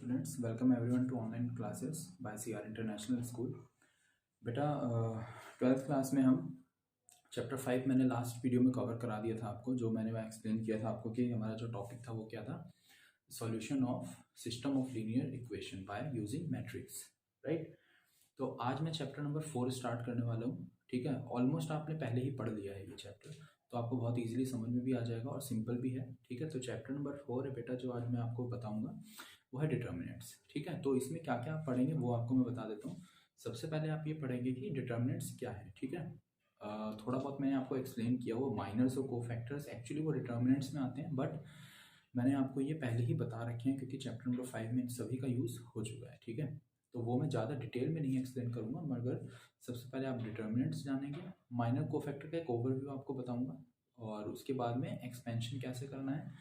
students, welcome everyone to online classes by CR International School. बेटा 12th class में हम chapter 5 मैंने last video में कवर करा दिया था आपको, जो मैंने एक्सप्लेन किया था आपको कि हमारा जो टॉपिक था वो क्या था, solution of system of linear equation by using matrix, right. तो आज मैं चैप्टर नंबर 4 स्टार्ट करने वाला हूँ, ठीक है। ऑलमोस्ट आपने पहले ही पढ़ लिया है ये चैप्टर, तो आपको बहुत इजीली समझ में भी आ जाएगा और सिंपल भी है, ठीक है। तो चैप्टर नंबर 4 है बेटा, जो आज मैं आपको बताऊंगा वो है डिटर्मिनेंट्स, ठीक है। तो इसमें क्या क्या आप पढ़ेंगे वो आपको मैं बता देता हूँ। सबसे पहले आप ये पढ़ेंगे कि डिटर्मिनेंट्स क्या है, ठीक है। थोड़ा बहुत मैंने आपको एक्सप्लेन किया, वो माइनर्स और कोफैक्टर्स एक्चुअली वो डिटर्मिनेंट्स में आते हैं, बट मैंने आपको ये पहले ही बता रखे हैं क्योंकि चैप्टर नंबर 5 में इन सभी का यूज़ हो चुका है, ठीक है। तो वो मैं ज़्यादा डिटेल में नहीं एक्सप्लेन करूँगा, मगर सबसे पहले आप डिटर्मिनेंट्स जानेंगे, माइनर कोफैक्टर का एक ओवरव्यू आपको बताऊँगा, और उसके बाद में एक्सपेंशन कैसे करना है,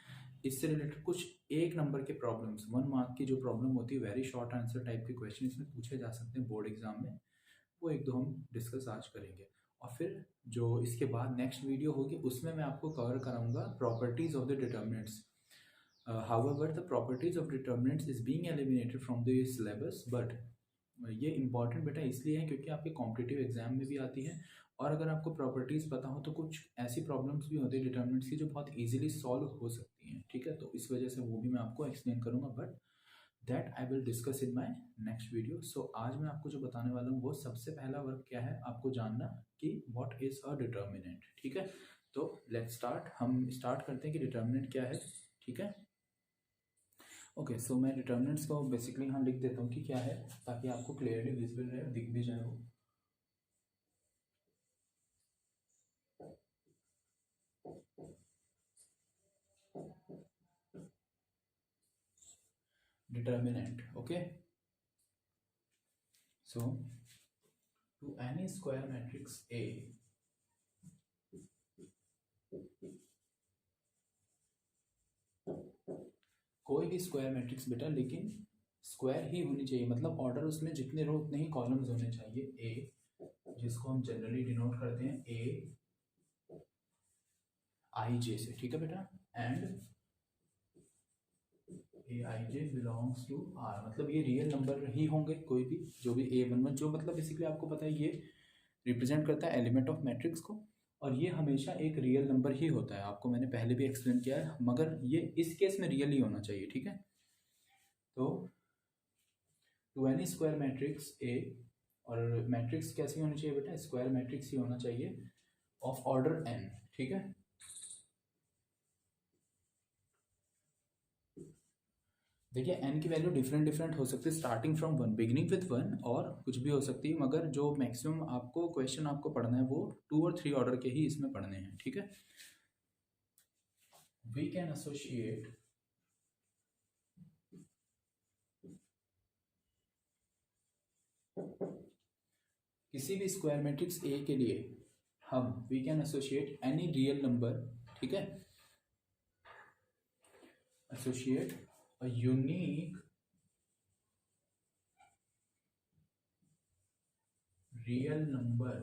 इससे रिलेटेड कुछ एक नंबर के प्रॉब्लम्स, 1 मार्क की जो प्रॉब्लम होती है, वेरी शॉर्ट आंसर टाइप के क्वेश्चन इसमें पूछे जा सकते हैं बोर्ड एग्जाम में, वो एक दो हम डिस्कस आज करेंगे। और फिर जो इसके बाद नेक्स्ट वीडियो होगी उसमें मैं आपको कवर कराऊंगा properties of the determinants. However, the properties of determinants is being eliminated from the syllabus, but ये इंपॉर्टेंट बेटा इसलिए है क्योंकि आपके कॉम्पिटिटिव एग्जाम में भी आती है, और अगर आपको प्रॉपर्टीज़ पता हो तो कुछ ऐसी प्रॉब्लम्स भी होती है डिटर्मिनेंट्स की जो बहुत इजीली सॉल्व हो सकती हैं, ठीक है। तो इस वजह से वो भी मैं आपको एक्सप्लेन करूंगा, but that I will discuss in my next video. So आज मैं आपको जो बताने वाला हूँ वो सबसे पहला वर्क क्या है, आपको जानना कि व्हाट इज अ डिटर्मिनेंट, ठीक है। तो लेट्स स्टार्ट, हम स्टार्ट करते हैं कि डिटर्मिनेंट क्या है, ठीक है। ओके, सो मैं डिटर्मिनेंट्स को बेसिकली यहाँ लिख देता हूँ कि क्या है, ताकि आपको क्लियरली विजिबल रहे, दिख भी जाए वो। Determinant, okay. So to any square matrix A, कोई भी स्क्वायर मैट्रिक्स बेटा, लेकिन स्क्वायर ही होनी चाहिए, मतलब ऑर्डर उसमें जितने रो उतने ही कॉलम्स होने चाहिए। ए, जिसको हम जनरली डिनोट करते हैं ए आई जे से, ठीक है बेटा। And A I J belongs to R, मतलब ये रियल नंबर ही होंगे, कोई भी जो भी ए वन वन, जो मतलब बेसिकली आपको पता है ये रिप्रेजेंट करता है एलिमेंट ऑफ मैट्रिक्स को, और ये हमेशा एक रियल नंबर ही होता है, आपको मैंने पहले भी एक्सप्लेन किया है, मगर ये इस केस में रियल ही होना चाहिए, ठीक है। तो to any square matrix A, और मैट्रिक्स कैसी होनी चाहिए बेटा, स्क्वायर मैट्रिक्स ही होना चाहिए ऑफ ऑर्डर एन, ठीक है। देखिए एन की वैल्यू डिफरेंट डिफरेंट हो सकती है, स्टार्टिंग फ्रॉम 1, बिगिनिंग विथ 1, और कुछ भी हो सकती है, मगर जो मैक्सिमम आपको क्वेश्चन आपको पढ़ना है वो 2 और 3 ऑर्डर के ही इसमें पढ़ने हैं, ठीक है। वी कैन एसोसिएट किसी भी स्क्वायर मैट्रिक्स ए के लिए हम we can associate any real number, ठीक है, associate a unique real number,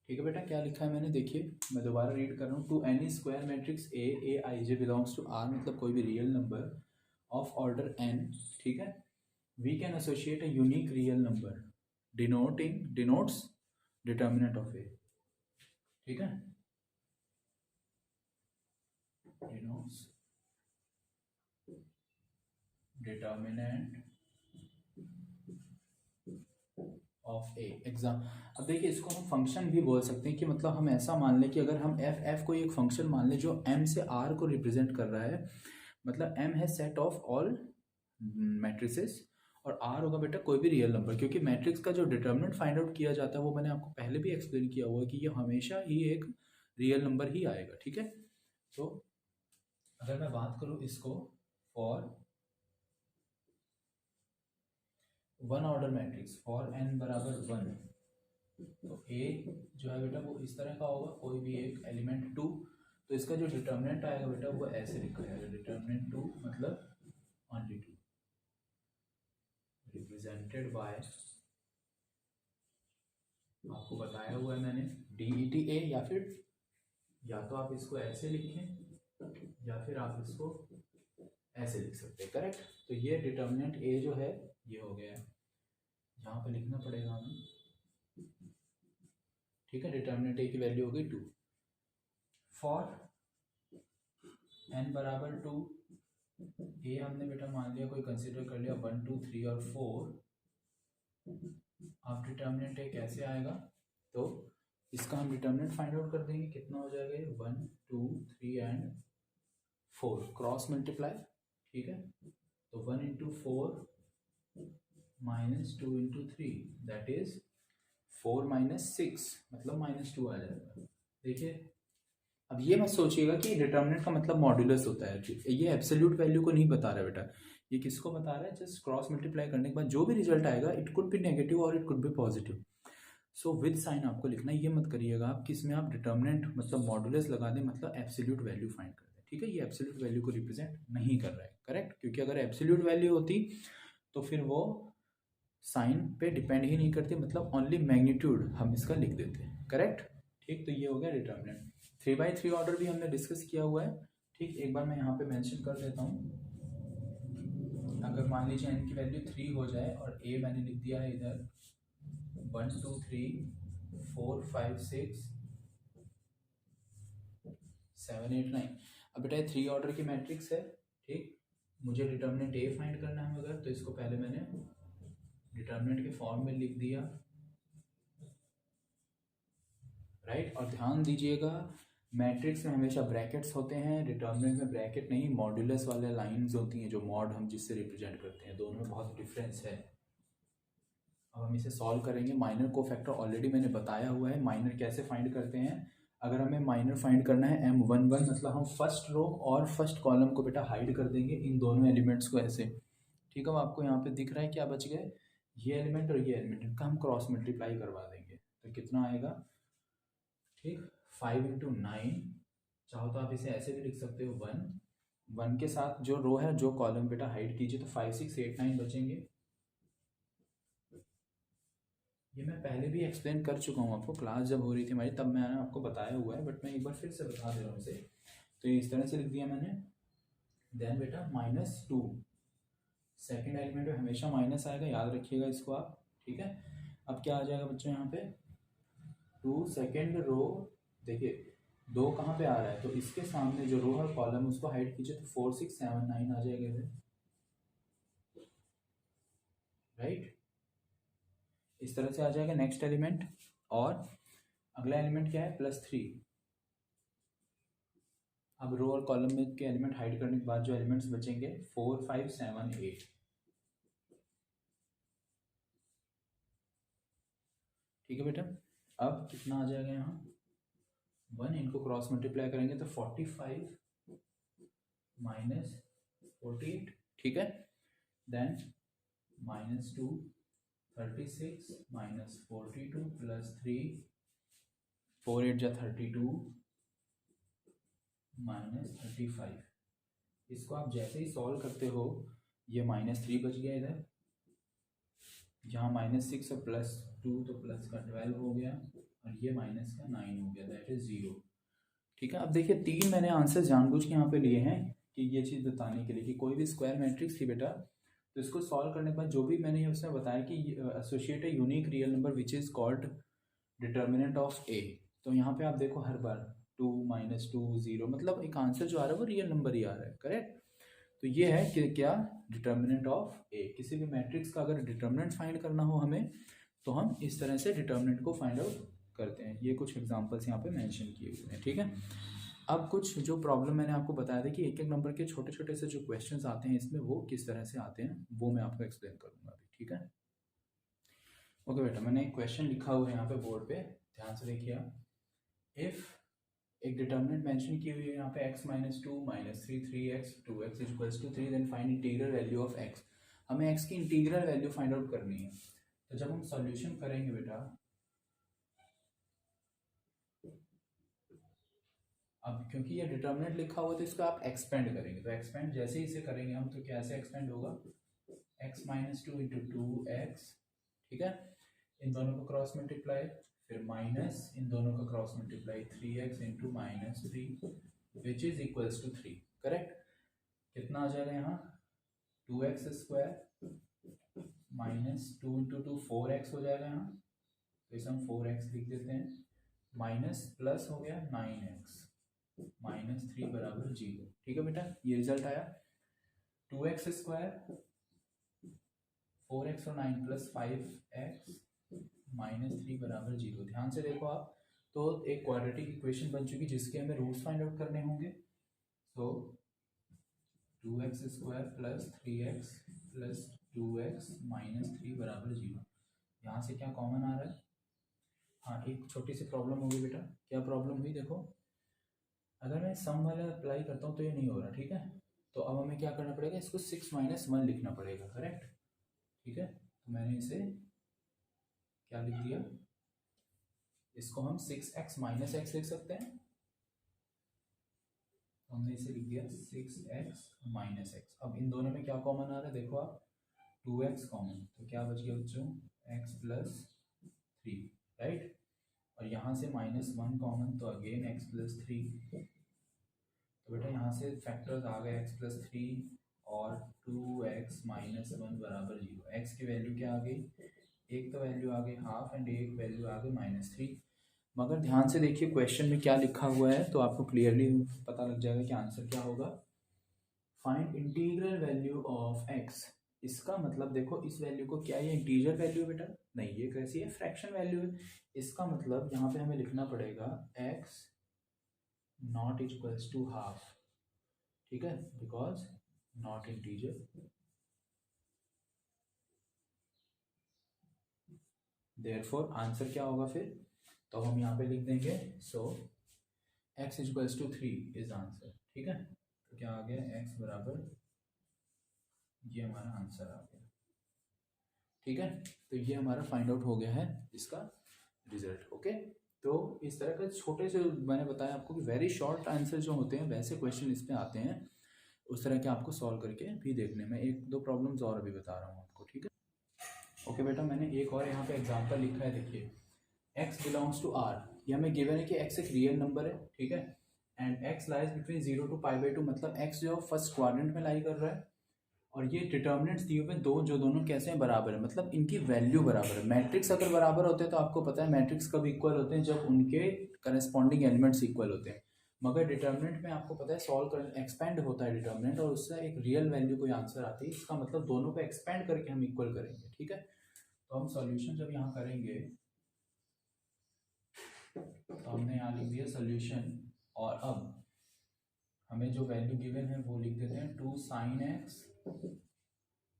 ठीक है बेटा। क्या लिखा है मैंने, देखिए मैं दोबारा रीड कर रहा हूँ, to any square matrix A I J belongs to R, मतलब कोई भी real number of order n, ठीक है, we can associate a unique real number denotes determinant of A, ठीक है, denotes determinant of A exam. अब देखिए इसको हम फंक्शन भी बोल सकते हैं, कि मतलब हम ऐसा मान लें कि अगर हम एफ को एक फंक्शन मान लें जो एम से आर को रिप्रेजेंट कर रहा है, मतलब एम है सेट ऑफ ऑल मैट्रिसेस, और आर होगा बेटा कोई भी रियल नंबर, क्योंकि मैट्रिक्स का जो डिटर्मिनेंट फाइंड आउट किया जाता है वो मैंने आपको पहले भी एक्सप्लेन किया हुआ है कि ये हमेशा ही एक रियल नंबर ही आएगा, ठीक है। तो अगर मैं बात करूँ इसको for 1 order matrix for N बराबर 1, तो ए जो है बेटा वो इस तरह का होगा, कोई भी एक एलिमेंट 2, तो इसका जो डिटर्मिनेंट आएगा बेटा वो ऐसे लिखा जाएगा, डिटर्मिनेंट 2 मतलब ओनली 2 रिप्रेजेंटेड बाय, आपको बताया हुआ है मैंने, डी ई टी ए, या तो आप इसको ऐसे लिखें या फिर आप इसको ऐसे लिख सकते हैं, करेक्ट। तो ये डिटर्मिनेंट ए जो है ये हो गया है, यहाँ पे लिखना पड़ेगा हमें, ठीक है। डिटर्मिनेंट ए की वैल्यू हो गई 2। फॉर n बराबर 2, ए हमने बेटा मान लिया कोई कंसिडर कर लिया 1 2 3 और 4। अब डिटर्मिनेंट ए कैसे आएगा, तो इसका हम डिटर्मिनेंट फाइंड आउट कर देंगे, कितना हो जाएगा 1 2 3 एंड 4 क्रॉस मल्टीप्लाई, ठीक है। तो 1 into 4 minus 2 into 3 that is 4 minus 6 मतलब -2 आ जाएगा। देखिए अब ये मत सोचिएगा कि डिटर्मिनेंट का मतलब मॉड्यूलस होता है, ये एब्सोल्यूट वैल्यू को नहीं बता रहा है बेटा, ये किसको बता रहा है, जस्ट क्रॉस मल्टीप्लाई करने के बाद जो भी रिजल्ट आएगा इट कुड बी नेगेटिव और it could be positive. So with sign आपको लिखना है, ये मत करिएगा आप कि इसमें आप डिटर्मिनेंट मतलब मॉड्यूलस लगा दें मतलब एब्सोल्यूट वैल्यू फाइंड कर दें, ठीक है। ये एब्सोल्यूट वैल्यू को रिप्रेजेंट नहीं कर रहा है, करेक्ट, क्योंकि अगर एब्सोल्यूट वैल्यू होती तो फिर वो साइन पे डिपेंड ही नहीं करती, मतलब ओनली मैग्नीट्यूड हम इसका लिख देते, करेक्ट, ठीक। तो ये हो गया डिटर्मिनेंट। 3/3 ऑर्डर भी हमने डिस्कस किया हुआ है, ठीक। एक बार मैं यहाँ पे मेंशन कर देता हूँ, अगर मान लीजिए n की वैल्यू 3 हो जाए और a मैंने लिख दिया है इधर 1 2 3 4 5 6 7 8 9। अब बेटा 3 ऑर्डर की मैट्रिक्स है, ठीक। मुझे डिटर्मिनेंट a फाइंड करना है, अगर तो इसको पहले मैंने डिटर्मिनेंट के फॉर्म में लिख दिया, राइट। और ध्यान दीजिएगा मैट्रिक्स में हमेशा ब्रैकेट्स होते हैं, डिटर्मिनेंट में ब्रैकेट नहीं, मॉड्यूलस वाले लाइंस होती हैं जो मॉड हम जिससे रिप्रेजेंट करते हैं, दोनों में बहुत डिफरेंस है। अब हम इसे सॉल्व करेंगे। माइनर कोफैक्टर ऑलरेडी मैंने बताया हुआ है, माइनर कैसे फाइंड करते हैं। अगर हमें माइनर फाइंड करना है M11 मतलब हम फर्स्ट रो और फर्स्ट कॉलम को बेटा हाइड कर देंगे, इन दोनों एलिमेंट्स को ऐसे, ठीक है। अब आपको यहाँ पे दिख रहा है क्या बच गए, ये एलिमेंट और ये एलिमेंट, इनका हम क्रॉस मल्टीप्लाई करवा देंगे, तो कितना आएगा, ठीक। 5 इंटू 9, चाहो तो आप इसे ऐसे भी लिख सकते हो 1 के साथ जो रो है जो कॉलम बेटा हाइड कीजिए, तो 5 6 8 9 बचेंगे। ये मैं पहले भी एक्सप्लेन कर चुका हूँ आपको, क्लास जब हो रही थी हमारी तब मैंने आपको बताया हुआ है, बट मैं एक बार फिर से बता दे रहा हूँ इसे। तो ये इस तरह से लिख दिया मैंने, देन बेटा -2, सेकेंड एलिमेंट में हमेशा माइनस आएगा, याद रखिएगा इसको आप, ठीक है। अब क्या आ जाएगा बच्चों यहाँ पे 2 सेकेंड रो, देखिए 2 कहाँ पे आ रहा है, तो इसके सामने जो रो है कॉलम उसको हाइड कीजिए, तो 4 6 7 9 आ जाएगा इधर, राइट। इस तरह से आ जाएगा नेक्स्ट एलिमेंट, और अगला एलिमेंट क्या है +3। अब रो और कॉलम में के एलिमेंट हाइड करने के बाद जो एलिमेंट्स बचेंगे 4 5 7 8, ठीक है बेटा। अब कितना आ जाएगा यहाँ 1, इनको क्रॉस मल्टीप्लाई करेंगे तो 45 माइनस 48, ठीक है। देन -2 36 माइनस 42 प्लस 3 4 8 जा 32 माइनस 35। इसको आप जैसे ही सॉल्व करते हो ये -3 बच गया इधर, यहाँ -6 और +2 तो प्लस का 12 हो गया, और ये माइनस का 9 हो गया, दैट इज 0, ठीक है। अब देखिए 3 मैंने आंसर जानबूझ के यहाँ पे लिए हैं कि ये चीज़ बताने के लिए कि कोई भी स्क्वायर मैट्रिक्स थी बेटा, तो इसको सॉल्व करने के बाद जो भी मैंने उसमें बताया कि associate a unique real number which is called determinant of A. तो यहाँ पे आप देखो हर बार 2 -2 0 मतलब एक आंसर जो आ रहा है वो रियल नंबर ही आ रहा है, करेक्ट। तो ये है कि क्या डिटर्मिनेंट ऑफ ए, किसी भी मैट्रिक्स का अगर डिटर्मिनेंट फाइंड करना हो हमें तो हम इस तरह से डिटर्मिनेंट को फाइंड आउट करते हैं। ये कुछ एग्जांपल्स यहाँ पे मेंशन किए हुए हैं, ठीक है। अब कुछ जो प्रॉब्लम मैंने आपको बताया था कि एक एक नंबर के छोटे छोटे से जो क्वेश्चंस आते हैं इसमें वो किस तरह से आते हैं वो मैं आपको एक्सप्लेन करूँगा अभी, ठीक है। ओके बेटा, मैंने एक क्वेश्चन लिखा हुआ है यहाँ पे बोर्ड पे, ध्यान से देखिए आप। इफ़ एक डिटर्मिनेंट मेंशन की हुई है यहाँ पे x -2 -3 3x 2x = 3, then find integral value of x। हमें x की इंटीग्रल वैल्यू फाइंड आउट करनी है। तो जब हम सॉल्यूशन करेंगे बेटा, अब क्योंकि ये डिटर्मिनेंट लिखा हुआ है तो इसको आप एक्सपेंड करेंगे, तो एक्सपेंड जैसे ही इसे करेंगे हम तो कैसे एक्सपेंड होगा x -2 × 2x, ठीक है। इन दोनों को क्रॉस मल्टीप्लाई, फिर माइनस इन दोनों का cross multiply 3x × -3 which is equals to 3, correct. कितना आ जाएगा यहाँ 2x² माइनस 2 इंटू 2 4x हो जाएगा यहाँ, तो इसे हम 4x लिख देते हैं, माइनस प्लस हो गया 9x माइनस 3 बराबर 0। ठीक है बेटा, ये रिजल्ट आया 2x² 4x और 9 प्लस 5x माइनस 3 बराबर 0। ध्यान से देखो आप, तो एक क्वाड्रेटिक इक्वेशन बन चुकी जिसके हमें रूट्स फाइंड आउट करने होंगे। तो 2x² plus 3x plus 2x minus 3 बराबर 0। यहाँ से क्या कॉमन आ रहा है? हाँ, एक छोटी सी प्रॉब्लम होगी बेटा। क्या प्रॉब्लम हुई देखो, अगर मैं सम वाला अप्लाई करता हूँ तो ये नहीं हो रहा। ठीक है, तो अब हमें क्या करना पड़ेगा, इसको 6 माइनस 1 लिखना पड़ेगा। करेक्ट, ठीक है, तो मैंने इसे क्या लिख दिया, इसको हम 6x माइनस x लिख सकते हैं। हमने इसे लिख दिया 6x माइनस x। अब इन दोनों में क्या कॉमन आ रहा है देखो आप, 2x कॉमन, तो क्या बच गया बच्चों, x प्लस 3, राइट। और यहाँ से माइनस 1 कॉमन, तो अगेन x प्लस 3। तो बेटा यहाँ से फैक्टर्स आ गए x प्लस 3 और 2x माइनस 1 बराबर 0। x की वैल्यू क्या आ गई, एक तो वैल्यू आ गई हाफ एंड एक वैल्यू आ गई माइनस 3। मगर ध्यान से देखिए क्वेश्चन में क्या लिखा हुआ है, तो आपको क्लियरली पता लग जाएगा कि आंसर क्या होगा। Find integral value of x। इसका मतलब देखो, इस वैल्यू को, क्या ये इंटीजर वैल्यू है बेटा? नहीं, ये कैसी है, फ्रैक्शन वैल्यू है। इसका मतलब यहाँ पे हमें लिखना पड़ेगा x not equals to half. ठीक है, because not integer. Therefore answer क्या होगा फिर, तो हम यहाँ पे लिख देंगे so x equals to 3 is answer. ठीक है, तो क्या आ गया, x बराबर, ये हमारा आंसर आ गया। ठीक है, तो ये हमारा फाइंड आउट हो गया है इसका रिजल्ट। ओके, तो इस तरह का छोटे से मैंने बताया आपको कि वेरी शॉर्ट आंसर जो होते हैं वैसे क्वेश्चन इस पे आते हैं, उस तरह के आपको सॉल्व करके भी देखने में। एक दो प्रॉब्लम्स और अभी बता रहा हूँ आपको। ठीक है, ओके बेटा, मैंने एक और यहाँ पे एग्जाम्पल लिखा है, देखिए x बिलोंग्स टू r। ये हमें गिवन है कि x एक रियल नंबर है। ठीक है, and x lies between 0 to π/2, मतलब x जो फर्स्ट क्वाड्रेंट में लाई कर रहा है, और ये डिटर्मिनेंट्स दिए हुए दो, जो दोनों कैसे हैं, बराबर है, मतलब इनकी वैल्यू बराबर है। मैट्रिक्स अगर बराबर होते हैं तो आपको पता है मैट्रिक्स कब इक्वल होते हैं, जब उनके करस्पॉन्डिंग एलिमेंट्स इक्वल होते हैं। मगर डिटर्मिनेंट में आपको पता है सॉल्व कर एक्सपेंड होता है डिटर्मिनेंट, और उससे एक रियल वैल्यू कोई आंसर आती है। इसका मतलब दोनों को एक्सपेंड करके हम इक्वल करेंगे। ठीक है, तो हम सॉल्यूशन जब यहाँ करेंगे, तो हमने यहाँ लिख दिया सोल्यूशन, और अब हमें जो वैल्यू गिवन है वो लिख देते हैं 2 sin x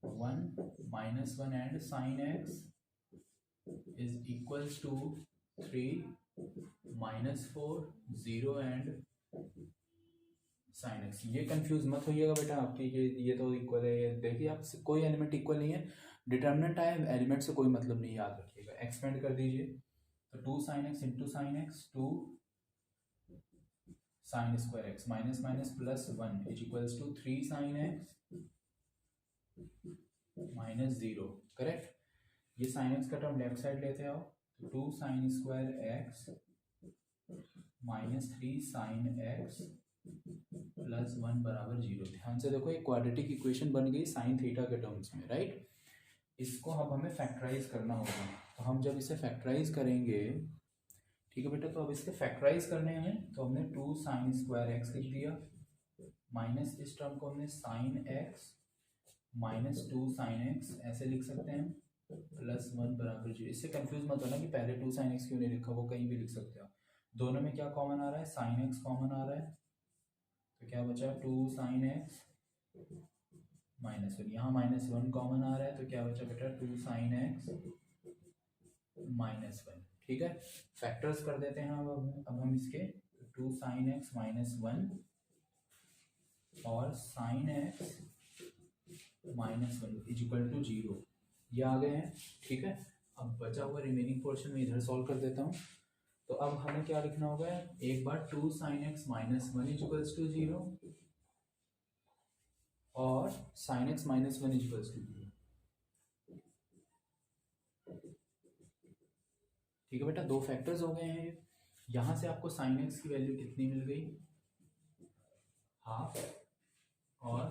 1 minus 1 and sin x is equals to 3 minus 4 0 and sin x। ये कंफ्यूज मत होइएगा बेटा, आपकी ये तो इक्वल है, ये देखिए आप, कोई एलिमेंट इक्वल नहीं है, डिटर्मिनेंट आया, एलिमेंट से कोई मतलब नहीं, याद रखिएगा। एक्सपेंड कर दीजिए, तो 2 sin x into sine X 2 sin square x minus minus plus 1 is equals to 3 sin x minus 0। Correct, ये sin x का टर्म लेफ्ट साइड लेते आओ, तो 2 sin square x minus 3 sin x plus 1 बराबर 0। ध्यान से देखो, एक क्वाड्रेटिक इक्वेशन बन गई साइन थीटा के टर्म्स में, राइट। इसको अब हमें फैक्टराइज करना होगा, तो हम जब इसे फैक्टराइज करेंगे, ठीक है बेटा, तो अब इसके फैक्टराइज करने हैं, तो हमने 2 sin स्क्वायर x लिख दिया, माइनस इस टर्म को हमने sin x minus 2 sin x ऐसे लिख सकते हैं, प्लस 1 बराबर 0। इससे कंफ्यूज मत होना कि पहले 2 sin x क्यों नहीं लिखा, वो कहीं भी लिख सकते हो। दोनों में क्या कॉमन आ रहा है, sin x कॉमन आ रहा है, तो क्या बचा 2 sin x माइनस 1, यहाँ माइनस 1 कॉमन आ रहा है, तो क्या बचा बेटा 2 sin x माइनस 1। ठीक है, फैक्टर्स कर देते हैं अब हम इसके, 2 sin x माइनस 1 और sin x minus 1 is equal to 0, ये आ गए हैं। ठीक है, अब बचा हुआ रिमेनिंग पोर्शन में इधर सॉल्व कर देता हूँ। तो अब हमें क्या लिखना होगा, एक बार 2 sin x minus 1 is equals to 0 और sin x minus 1 is equals to 0। ठीक है बेटा, दो फैक्टर्स हो गए हैं। यहाँ से आपको sin x की वैल्यू कितनी मिल गई, हाफ, और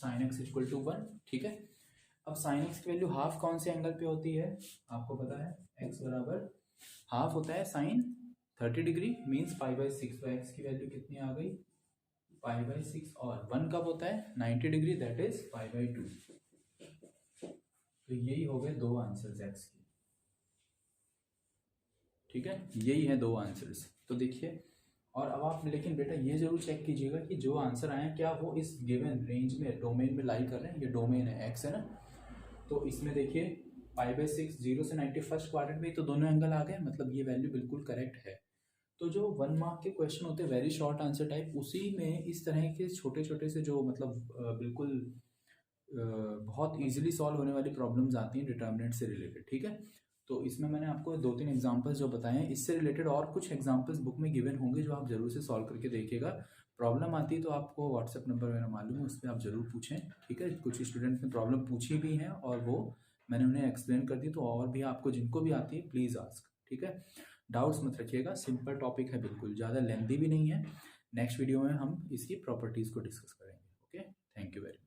साइन एक्स इक्वल टू 1, ठीक है। अब साइन एक्स की वैल्यू हाफ कौन से एंगल पे होती है, आपको पता है, एक्स बराबर हाफ होता है साइन 30 डिग्री, मीन्स π/6। तो एक्स की वैल्यू कितनी आ गई, π/6, और 1 कब होता है 90 डिग्री, दैट इज π/2। तो यही हो गए दो आंसर्स एक्स के, ठीक है, यही है दो आंसर्स। तो देखिए, और अब आप लेकिन बेटा ये जरूर चेक कीजिएगा कि जो आंसर आए क्या वो इस गिवन रेंज में डोमेन में लाई कर रहे हैं, ये डोमेन है एक्स है ना। तो इसमें देखिए π/6 0 से 90 फर्स्ट क्वाड्रेंट में तो दोनों एंगल आ गए, मतलब ये वैल्यू बिल्कुल करेक्ट है। तो जो 1 मार्क के क्वेश्चन होते हैं वेरी शॉर्ट आंसर टाइप, उसी में इस तरह के छोटे छोटे से जो मतलब बिल्कुल बहुत इजीली सॉल्व होने वाली प्रॉब्लम्स आती हैं डिटर्मिनेंट से रिलेटेड, ठीक है। तो इसमें मैंने आपको 2-3 एग्जांपल्स जो बताए हैं, इससे रिलेटेड और कुछ एग्जांपल्स बुक में गिवन होंगे जो आप जरूर से सॉल्व करके देखिएगा। प्रॉब्लम आती है तो आपको व्हाट्सएप नंबर मेरा मालूम है, उस पर आप जरूर पूछें, ठीक है। कुछ स्टूडेंट ने प्रॉब्लम पूछी भी है और वो मैंने उन्हें एक्सप्लेन कर दी, तो और भी आपको जिनको भी आती है प्लीज़ आस्क, ठीक है। डाउट्स मत रखिएगा, सिंपल टॉपिक है, बिल्कुल ज़्यादा लेंथी भी नहीं है। नेक्स्ट वीडियो में हम इसकी प्रॉपर्टीज़ को डिस्कस करेंगे। Okay, thank you very much.